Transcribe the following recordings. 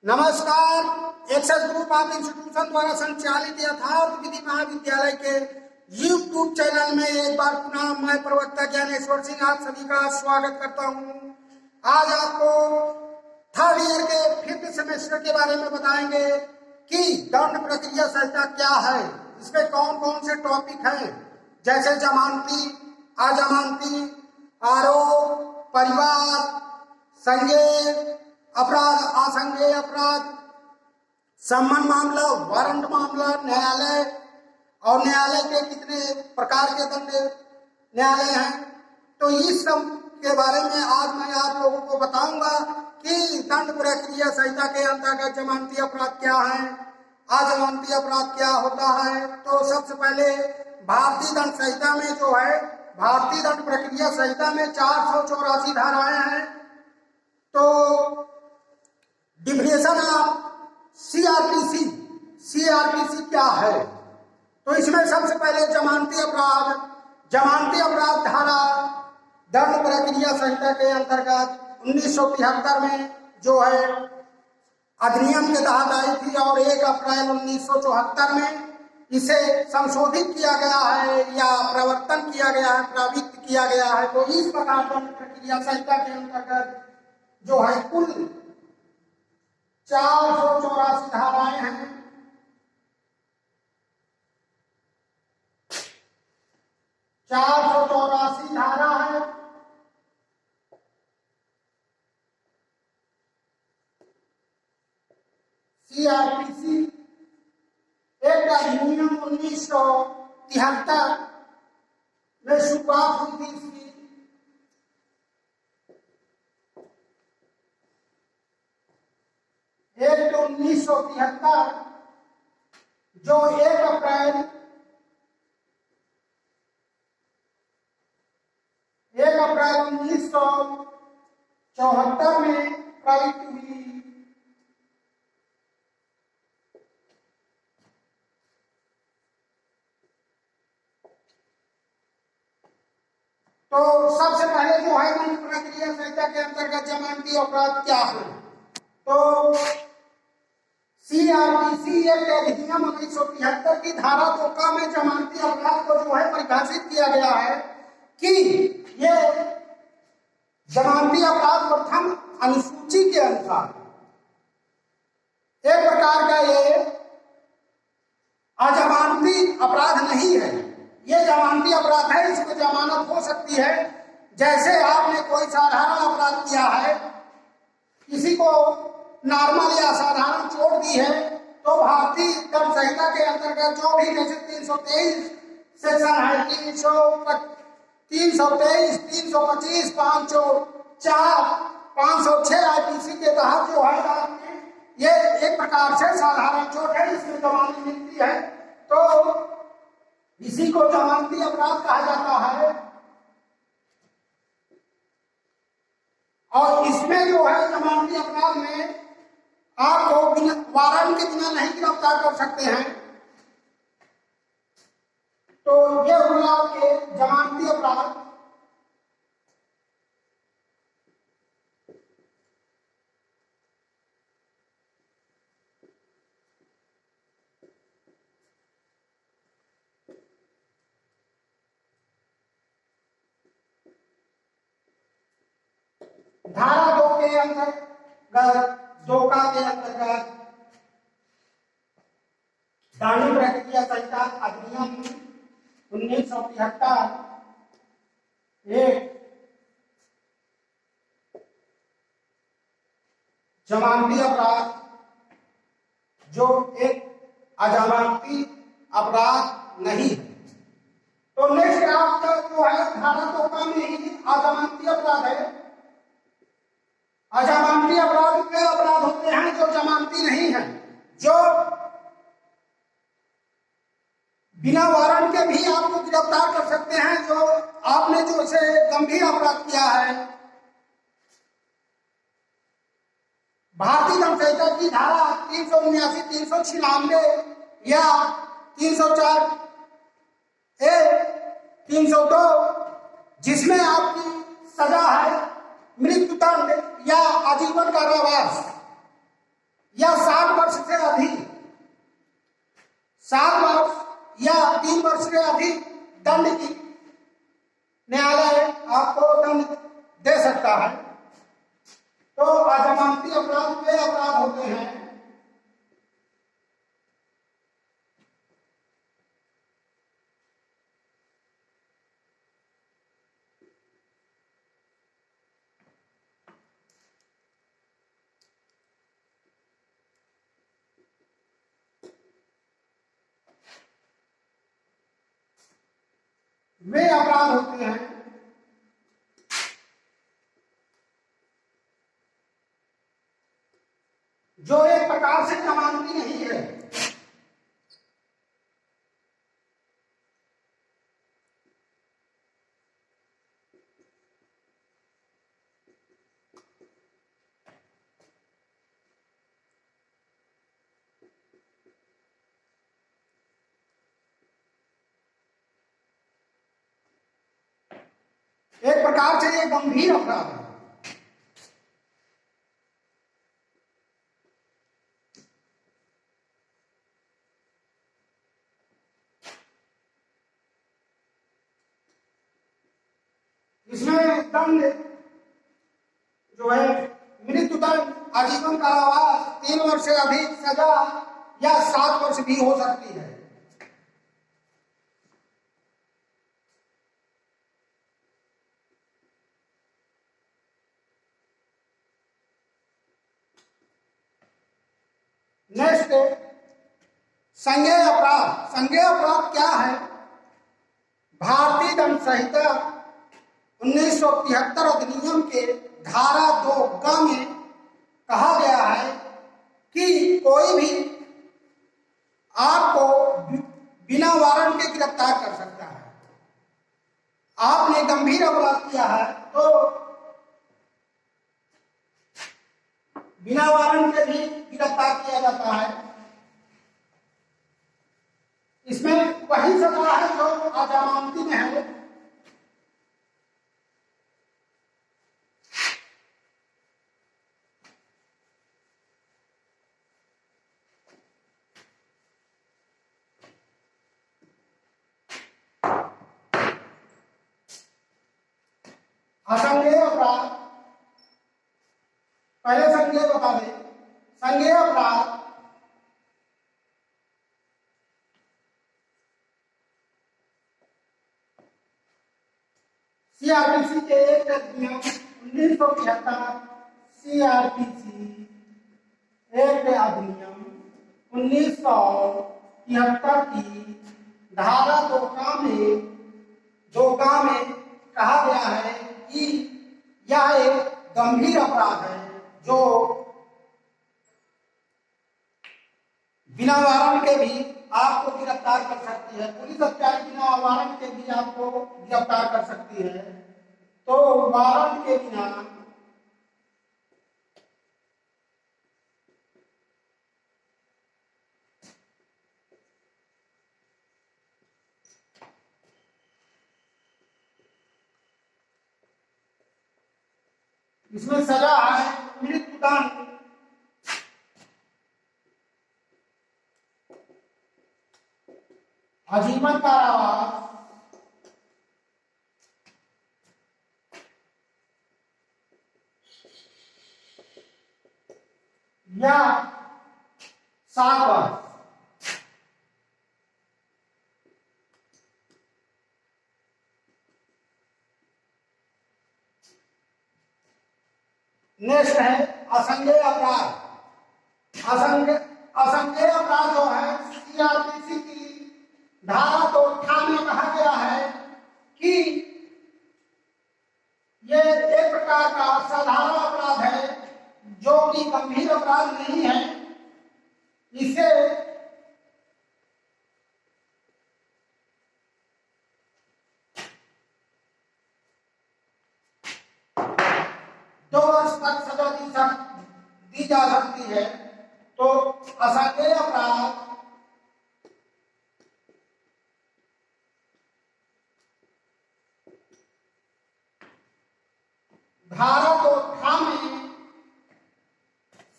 नमस्कार। Access group of institution द्वारा संचालित यथार्थ विधि महाविद्यालय के यूट्यूब चैनल में एक बार पुनः मैं प्रवक्ता ज्ञानेश्वर सिंह आप सभी का स्वागत करता हूं। आज आपको थर्ड ईयर के 5th सेमेस्टर के बारे में बताएंगे कि दंड प्रक्रिया संहिता क्या है, इसमें कौन कौन से टॉपिक हैं, जैसे जमानती, अजमानती, आरोप, परिवार, संज्ञेय अपराध, असंज्ञेय अपराध, सम्मन मामला, वारंट मामला, न्यायालय और न्यायालय के कितने प्रकार के दंड न्यायालय हैं। तो इस सब के बारे में आज मैं आप लोगों को बताऊंगा कि दंड प्रक्रिया संहिता के अंतर्गत जमानती अपराध क्या है, अजमानती अपराध क्या होता है। तो सबसे पहले भारतीय दंड संहिता में जो है, भारतीय दंड प्रक्रिया संहिता में 484 धाराएं हैं। तो डिफिनेशन ऑफ सीआरपीसी क्या है, तो इसमें सबसे पहले जमानती अपराध धारा दंड प्रक्रिया संहिता के अंतर्गत 1973 में जो है अधिनियम के तहत आई थी और 1 अप्रैल 1974 में इसे संशोधित किया गया है या प्रवर्तन किया गया है, प्रवृत्त किया गया है। तो इस प्रकार दंड प्रक्रिया संहिता के अंतर्गत जो है कुल 484 धाराएं हैं। धारा है। सीआरपीसी एक अधिनियम 1973 में शुरुआत हुई थी इसकी। एक्ट 1973 जो 1 अप्रैल 1974 में पारित हुई। तो सबसे पहले जो है दंड प्रक्रिया संहिता के अंतर्गत जमानती अपराध क्या है। तो सीआरपीसी एक्ट अधिनियम 1973 की धारा 2 में जमानती अपराध को जो है परिभाषित किया गया है कि ये जमानती अपराध प्रथम अनुसूची के अनुसार एक प्रकार का ये अजमानती अपराध नहीं है, ये जमानती अपराध है। इसमें जमानत हो सकती है। जैसे आपने कोई साधारण अपराध किया है, किसी को नॉर्मल या साधारण चोट दी है, तो भारतीय दंड संहिता के अंतर्गत जो भी जैसे 323 सेक्शन है, 323, 325, 504, 506 आईपीसी के तहत जो है आपने ये एक प्रकार से साधारण चोट है, इसमें जमानत मिलती है, तो इसी को जमानती अपराध कहा जाता है। और इसमें जो है जमानती अपराध में आपको बिना वारंट के बिना नहीं गिरफ्तार कर सकते हैं। तो ये हुआ आपके जमानती अपराध। धारा 2 के अंतर्गत दंड प्रक्रिया संहिता अधिनियम 1973 एक जमानती अपराध जो एक अजमानती अपराध नहीं है। तो नेक्स्ट आपका जो है धारा 2 में ही अजमानती अपराध है। अजमानती अपराध के अपराध होते हैं जो जमानती नहीं है, जो बिना वारंट के भी आपको गिरफ्तार कर सकते हैं। जो आपने जो इसे गंभीर अपराध किया है, भारतीय दंड संहिता की धारा 379, 396 या 304 ए 302 जिसमें आपकी सजा है मृत्यु दंड या आजीवन कारावास, या 60 वर्ष से अधिक, 7 वर्ष या 3 वर्ष से अधिक दंड की न्यायालय आपको दंड दे सकता है। तो अजमानती अपराध वे अपराध होते हैं वे अपराध होते हैं जो एक प्रकार से जमानती नहीं है। एक प्रकार से ये गंभीर अपराध है। इसमें दंड जो है मृत्यु दंड, आजीवन कारावास, 3 वर्ष से अधिक सजा या 7 वर्ष भी हो सकती है। नेक्स्ट, संज्ञेय अपराध। संज्ञेय अपराध क्या है? भारतीय दंड संहिता 1973 अधिनियम के धारा 2 में कहा गया है कि कोई भी आपको बिना वारंट के गिरफ्तार कर सकता है। आपने गंभीर अपराध किया है तो बिना वारंट के भी गिरफ्तार किया जाता है। इसमें वही सजा है जो अजमानती में है। असंज्ञेय अपराध, पहले संज्ञेय बता दें। संज्ञेय अपराध सीआरपीसी के एक अधिनियम 1973, सीआरपीसी एक अधिनियम 1973 की धारा 2 में कहा गया है कि यह एक गंभीर अपराध है जो बिना वारंट के भी आपको गिरफ्तार कर सकती है। पुलिस अधिकारी बिना वारंट के भी आपको गिरफ्तार कर सकती है। तो वारंट के बिना इसमें सजा है मृत्युदंड, आजीवन कारावास या 7 वर्ष। नेक्स्ट है असंज्ञेय अपराध। असंज्ञेय अपराध जो है सीआरपीसी की धारा 2 में कहा गया है कि ये एक प्रकार का साधारण अपराध है जो कि गंभीर अपराध नहीं है। इसे दो वर्ष तक सजा दी जा सकती है। तो असंज्ञेय अपराध धारा 2 में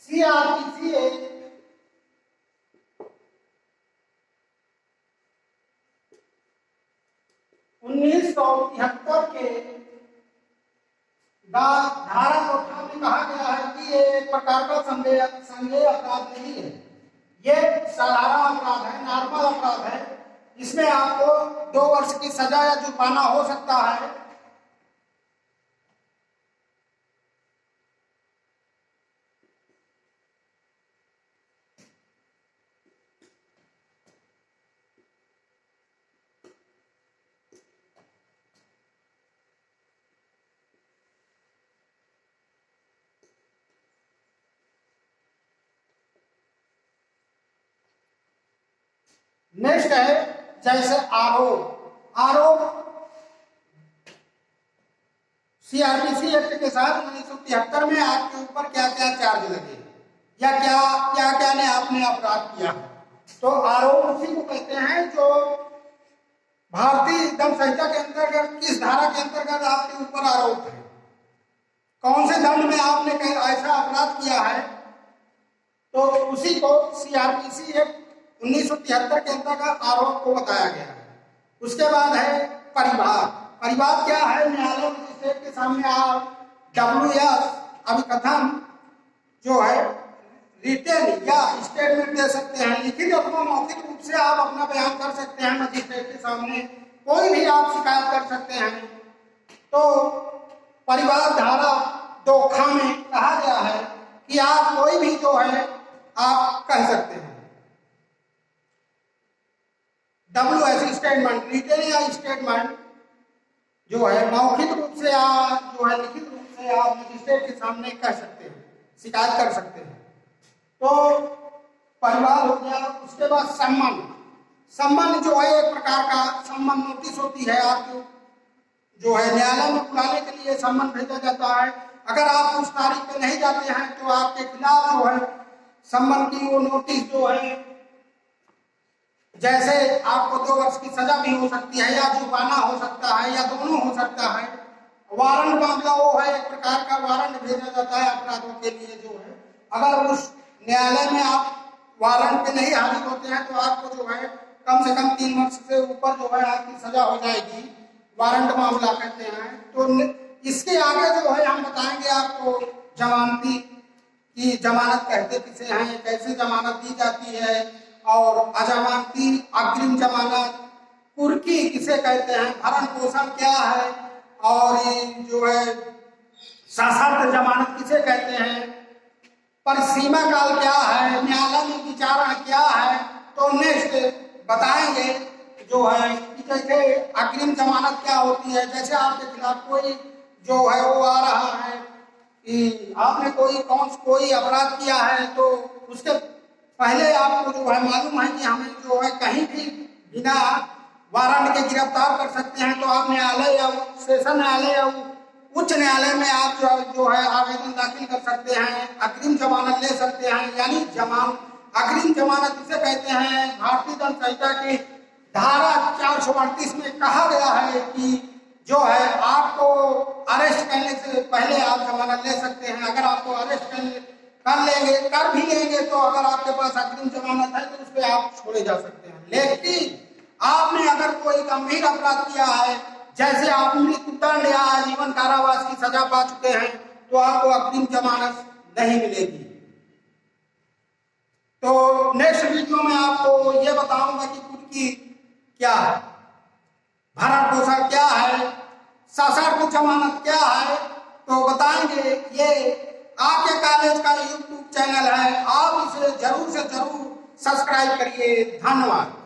सीआरपीसी प्रकार का संज्ञेय अपराध नहीं है, ये साधारण अपराध है, नॉर्मल अपराध है। इसमें आपको 2 वर्ष की सजा या जुर्माना हो सकता है। नेक्स्ट है जैसे आरोप सीआरपीसी एक्ट के साथ 1973 में आपके ऊपर क्या क्या चार्ज लगे या क्या ने आपने अपराध किया। तो आरोप उसी को कहते हैं जो भारतीय दंड संहिता के अंतर्गत किस धारा के अंतर्गत आपके ऊपर आरोप है, कौन से दंड में आपने ऐसा अपराध किया है, तो उसी को सीआरपीसी एक्ट 1973 के अंतर्गत आरोप को बताया गया है। उसके बाद है परिवाद क्या है, न्यायालय मजिस्ट्रेट के सामने आप WS अभिकथन जो है रिटेन या स्टेटमेंट दे सकते हैं, लिखित अथवा मौखिक रूप से आप अपना बयान कर सकते हैं मजिस्ट्रेट के सामने, कोई भी आप शिकायत कर सकते हैं। तो परिवाद धारा 2 में कहा गया है कि आप कोई भी जो है आप कह सकते हैं। WS स्टेटमेंट, रिटेन या स्टेटमेंट जो है मौखिक रूप से आप जो है लिखित रूप से आप मजिस्ट्रेट के सामने कह सकते हैं, शिकायत कर सकते हैं। तो परिवार हो गया। उसके बाद सम्मन जो है एक प्रकार का सम्मन नोटिस होती है, आपको जो है न्यायालय में बुलाने के लिए सम्मन भेजा जाता है। अगर आप उस तारीख पे नहीं जाते हैं तो आपके खिलाफ जो है सम्मन की वो नोटिस जो है, जैसे आपको 2 वर्ष की सजा भी हो सकती है या जुर्माना हो सकता है या दोनों हो सकता है। वारंट मामला वो है, एक प्रकार का वारंट भेजा जाता है अपराधों के लिए जो है। अगर उस न्यायालय में आप वारंट पे नहीं हाजिर होते हैं तो आपको जो है कम से कम 3 वर्ष से ऊपर जो है आपकी सजा हो जाएगी, वारंट मामला कहते हैं। तो इसके आगे जो है हम बताएंगे आपको जमानती की जमानत कहते किसे हैं, कैसे जमानत दी जाती है, और अजमानती अग्रिम जमानत, कुर्की किसे कहते हैं, भरण पोषण क्या है, और ये जो है सशर्त जमानत किसे कहते हैं, परिसीमा काल क्या है, न्यायालय में विचारण क्या है। तो नेक्स्ट बताएंगे जो है कि जैसे अग्रिम जमानत क्या होती है। जैसे आपके खिलाफ कोई जो है वो आ रहा है कि आपने कोई अपराध किया है, तो उसके पहले आपको जो है मालूम है कि हमें जो है कहीं भी बिना वारंट के गिरफ्तार कर सकते हैं, तो आप न्यायालय या सेशन न्यायालय या उच्च न्यायालय में आप जो है आवेदन दाखिल कर सकते हैं, अग्रिम जमानत ले सकते हैं। यानी अग्रिम जमानत किसे कहते हैं, भारतीय दंड संहिता की धारा 438 में कहा गया है कि जो है आपको अरेस्ट करने से पहले आप जमानत ले सकते हैं। अगर आपको अरेस्ट कर भी लेंगे तो अगर आपके पास अग्रिम जमानत है तो उस पर आप छोड़े जा सकते हैं। लेकिन आपने अगर कोई गंभीर अपराध किया है, जैसे आप मृत्युदंड या आजीवन कारावास की सजा पा चुके हैं, तो आपको अग्रिम जमानत नहीं मिलेगी। तो नेक्स्ट वीडियो में आपको ये बताऊंगा कि कुर्की क्या है, भरण पोषण क्या है, सशर्त जमानत क्या है, तो बताएंगे। ये आपके कॉलेज का YouTube चैनल है, आप इसे जरूर से जरूर सब्सक्राइब करिए। धन्यवाद।